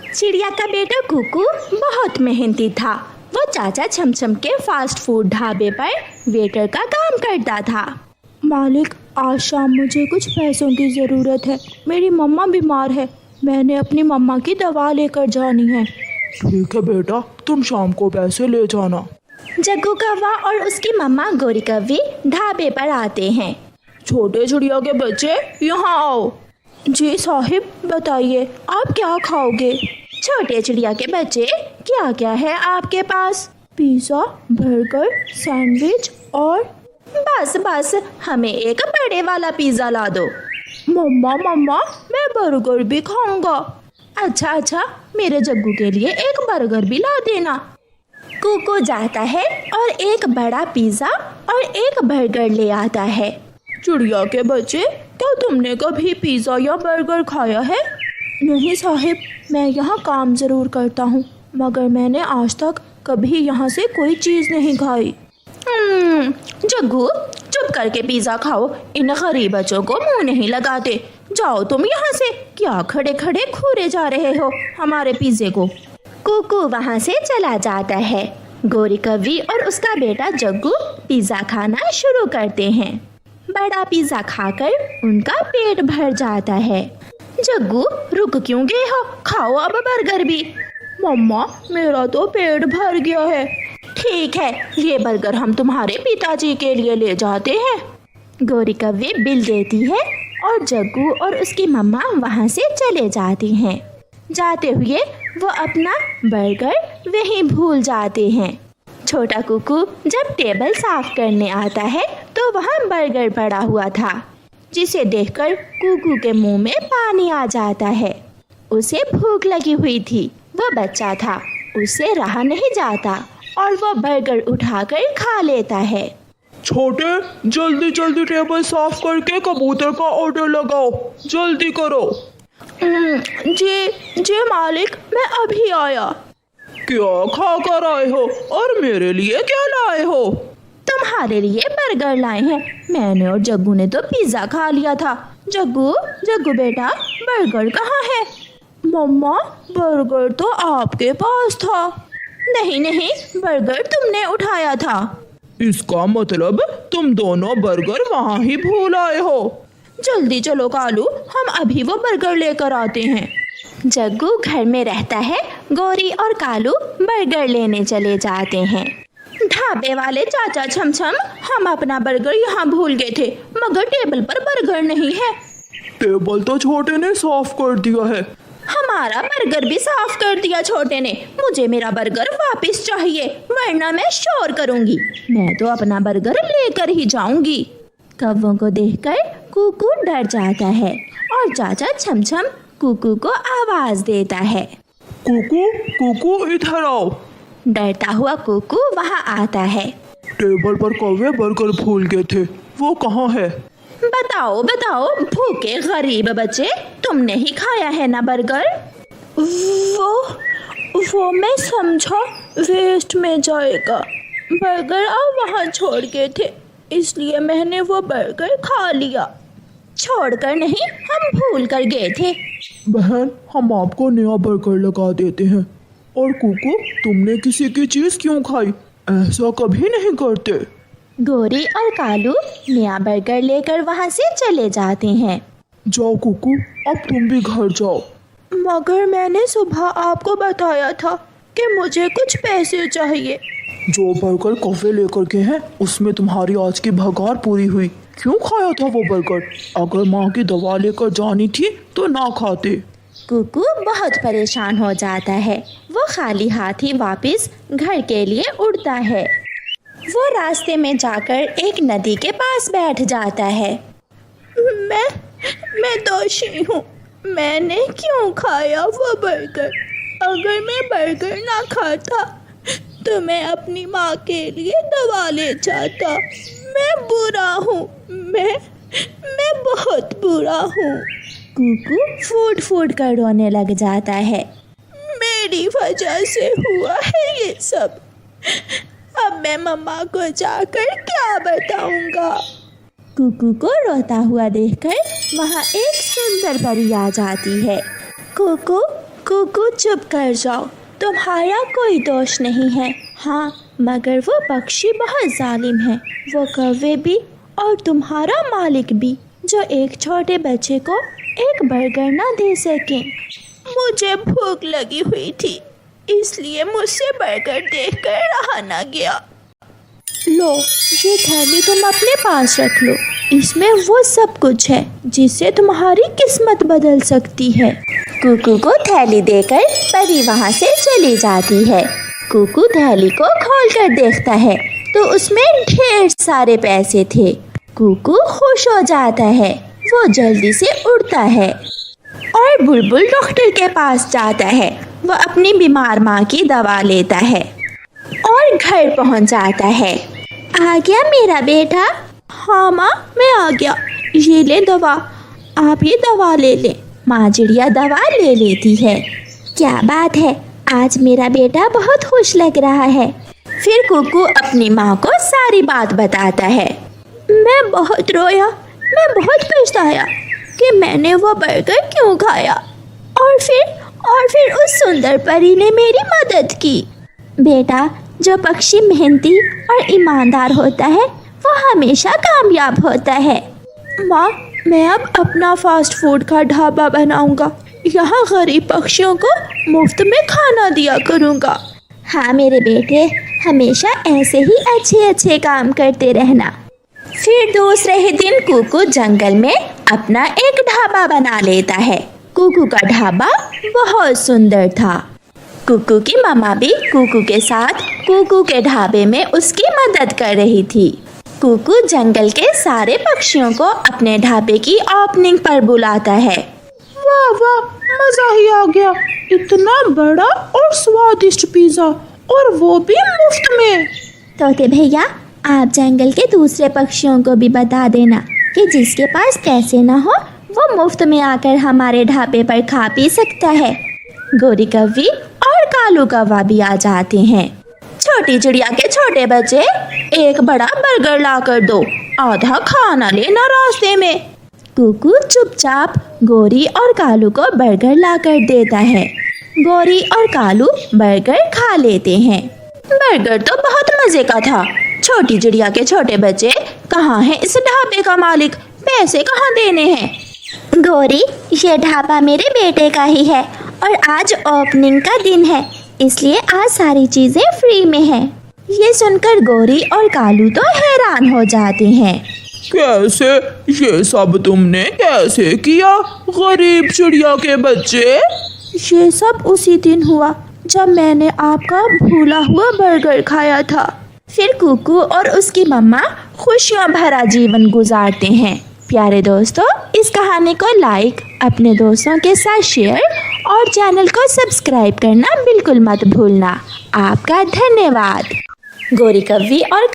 चिड़िया का बेटा कुकू बहुत मेहनती था। वो चाचा छमछम के फास्ट फूड ढाबे पर वेटर का काम करता था। मालिक, आज शाम मुझे कुछ पैसों की ज़रूरत है। मेरी मम्मा बीमार है। मैंने अपनी मम्मा की दवा लेकर जानी है। ठीक है बेटा, तुम शाम को पैसे ले जाना। जग्गू कौवा और उसकी मम्मा गोरी कौवी ढाबे पर आते हैं। छोटे चिड़िया के बच्चे, यहाँ आओ। जी साहिब, बताइए आप क्या खाओगे? छोटे चिड़िया के बच्चे, क्या क्या है आपके पास? पिज़्ज़ा, बर्गर, सैंडविच और बस बस, हमें एक बड़े वाला पिज़्ज़ा ला दो। मम्मा मैं बर्गर भी खाऊंगा। अच्छा, मेरे जग्गू के लिए एक बर्गर भी ला देना। कुकू जाता है और एक बड़ा पिज़्ज़ा और एक बर्गर ले आता है। चिड़िया के बच्चे, क्या तुमने कभी पिज़्ज़ा या बर्गर खाया है? नहीं साहिब, मैं यहाँ काम ज़रूर करता हूँ, मगर मैंने आज तक कभी यहाँ से कोई चीज़ नहीं खाई। जग्गू, चुप करके पिज़्ज़ा खाओ। इन गरीब बच्चों को मुंह नहीं लगाते। जाओ तुम यहाँ से, क्या खड़े खड़े घूरे जा रहे हो हमारे पिज़्ज़े को। कुकू वहाँ से चला जाता है। गोरी कौवी और उसका बेटा जग्गू पिज़्ज़ा खाना शुरू करते हैं। बड़ा पिज़्ज़ा खाकर उनका पेट भर जाता है। जग्गू, रुक क्यों गए हो? खाओ अब बर्गर भी। मम्मा, मेरा तो पेट भर गया है। ठीक है, ये बर्गर हम तुम्हारे पिताजी के लिए ले जाते हैं। गोरी कौवी बिल देती है और जग्गू और उसकी मम्मा वहाँ से चले जाती हैं। जाते हुए वो अपना बर्गर वहीं भूल जाते हैं। छोटा कुकू जब टेबल साफ करने आता है तो वहाँ बर्गर पड़ा हुआ था, जिसे देखकर कुकू के मुंह में पानी आ जाता है। उसे भूख लगी हुई थी, वो बच्चा था, उसे रहा नहीं जाता और वो बर्गर उठाकर खा लेता है। छोटे, जल्दी टेबल साफ करके कबूतर का ऑर्डर लगाओ, जल्दी करो। जी मालिक, मैं अभी आया। क्या खा कर आए हो और मेरे लिए क्या लाए हो? तुम्हारे लिए बर्गर लाए हैं। मैंने और जग्गू ने तो पिज़्ज़ा खा लिया था। जग्गू बेटा, बर्गर कहाँ है? मम्मा, बर्गर तो आपके पास था। नहीं, बर्गर तुमने उठाया था। इसका मतलब तुम दोनों बर्गर वहाँ ही भूल आए हो। जल्दी चलो कालू, हम अभी वो बर्गर लेकर आते हैं। जग्गू घर में रहता है। गोरी और कालू बर्गर लेने चले जाते हैं। ढाबे वाले चाचा छमछम, हम अपना बर्गर यहाँ भूल गए थे, मगर टेबल पर बर्गर नहीं है। टेबल तो छोटे ने साफ कर दिया है। हमारा बर्गर भी साफ कर दिया छोटे ने। मुझे मेरा बर्गर वापस चाहिए, वरना मैं शोर करूंगी। मैं तो अपना बर्गर लेकर ही जाऊंगी। कौवों को देखकर कुकू डर जाता है और चाचा छमछम कुकू को आवाज देता है। कुकू, इधर आओ। डरता हुआ कुकू वहाँ आता है। टेबल पर कौवे बर्गर भूल गए थे, वो कहाँ है? बताओ, भूखे गरीब बच्चे, तुमने ही खाया है ना बर्गर? वो मैं समझा वेस्ट में जाएगा। बर्गर आप वहाँ छोड़ गए थे, इसलिए मैंने वो बर्गर खा लिया। छोड़कर नहीं, हम भूल कर गए थे। बहन, हम आपको नया बर्गर लगा देते हैं। और कुकू, तुमने किसी की चीज़ क्यों खाई? ऐसा कभी नहीं करते। गोरी और कालू नया बर्गर लेकर वहाँ से चले जाते हैं। जाओ कुकू, अब तुम भी घर जाओ। मगर मैंने सुबह आपको बताया था कि मुझे कुछ पैसे चाहिए। जो बर्गर कौवे लेकर के हैं, उसमें तुम्हारी आज की भगार पूरी हुई। क्यों खाया था वो बर्गर? अगर माँ की दवा लेकर जानी थी तो ना खाते। कुकू बहुत परेशान हो जाता है। वो खाली हाथ ही वापस घर के लिए उड़ता है। वो रास्ते में जाकर एक नदी के पास बैठ जाता है। मैं दोषी हूँ। मैंने क्यों खाया वो बर्गर? अगर मैं बर्गर ना खाता तो मैं अपनी माँ के लिए दवा ले जाता। मैं बुरा हूँ, मैं बहुत बुरा हूँ। कुकू फूट कर रोने लग जाता है। मेरी वजह से हुआ है ये सब। अब मैं मम्मा को जाकर क्या बताऊंगा? कुकू को रोता हुआ देखकर वहाँ एक सुंदर परी आ जाती है। कुकू, कुकू चुप कर जाओ, तुम्हारा कोई दोष नहीं है। हाँ, मगर वो पक्षी बहुत जालिम है, वो कौवे भी और तुम्हारा मालिक भी, जो एक छोटे बच्चे को एक बर्गर ना दे सके। मुझे भूख लगी हुई थी, इसलिए मुझसे बर्गर देखकर रहा ना गया। लो, ये थैली तुम अपने पास रख लो, इसमें वो सब कुछ है जिससे तुम्हारी किस्मत बदल सकती है। कुकू को थैली देकर परी वहाँ से चली जाती है। कुकू थैली को खोलकर देखता है तो उसमें ढेर सारे पैसे थे। कुकू खुश हो जाता है, वो जल्दी से उड़ता है और बुलबुल डॉक्टर के पास जाता है। वो अपनी बीमार माँ की दवा लेता है और घर पहुँच जाता है। आ गया मेरा बेटा? हाँ माँ, मैं आ गया, ये ले दवा, आप ये दवा ले लें। माँ चिड़िया दवा ले लेती है। क्या बात है, आज मेरा बेटा बहुत खुश लग रहा है। फिर कुकू अपनी माँ को सारी बात बताता है। मैं बहुत रोया, मैं बहुत पछताया कि मैंने वो बर्गर क्यों खाया, और फिर उस सुंदर परी ने मेरी मदद की। बेटा, जो पक्षी मेहनती और ईमानदार होता है वो हमेशा कामयाब होता है। माँ, मैं अब अपना फास्ट फूड का ढाबा बनाऊंगा, यहाँ गरीब पक्षियों को मुफ्त में खाना दिया करूँगा। हाँ मेरे बेटे, हमेशा ऐसे ही अच्छे अच्छे काम करते रहना। फिर दूसरे ही दिन कुकू जंगल में अपना एक ढाबा बना लेता है। कुकू का ढाबा बहुत सुंदर था। कुकू की मम्मा भी कुकू के साथ कुकू के ढाबे में उसकी मदद कर रही थी। कुकू जंगल के सारे पक्षियों को अपने ढाबे की ओपनिंग पर बुलाता है। वाह वाह, मजा ही आ गया, इतना बड़ा और स्वादिष्ट पिज्जा, और वो भी मुफ्त में। तोते भैया, आप जंगल के दूसरे पक्षियों को भी बता देना कि जिसके पास पैसे ना हो वो मुफ्त में आकर हमारे ढाबे पर खा पी सकता है। गोरी कौवी और कालू कौवा भी आ जाते हैं। छोटी चिड़िया के छोटे बच्चे, एक बड़ा बर्गर ला कर दो, आधा खाना लेना रास्ते में। कुकू चुपचाप गोरी और कालू को बर्गर ला कर देता है। गोरी और कालू बर्गर खा लेते हैं। बर्गर तो बहुत मजे का था। छोटी चिड़िया के छोटे बच्चे, कहाँ है इस ढाबे का मालिक, पैसे कहाँ देने हैं? गोरी, ये ढाबा मेरे बेटे का ही है और आज ओपनिंग का दिन है, इसलिए आज सारी चीजें फ्री में हैं। ये सुनकर गोरी और कालू तो हैरान हो जाते हैं। कैसे, ये सब तुमने कैसे किया गरीब चिड़िया के बच्चे? ये सब उसी दिन हुआ जब मैंने आपका भूला हुआ बर्गर खाया था। फिर कुकू और उसकी मम्मा खुशियों भरा जीवन गुजारते हैं। प्यारे दोस्तों, इस कहानी को लाइक, अपने दोस्तों के साथ शेयर और चैनल को सब्सक्राइब करना बिल्कुल मत भूलना। आपका धन्यवाद। गोरी कौवी और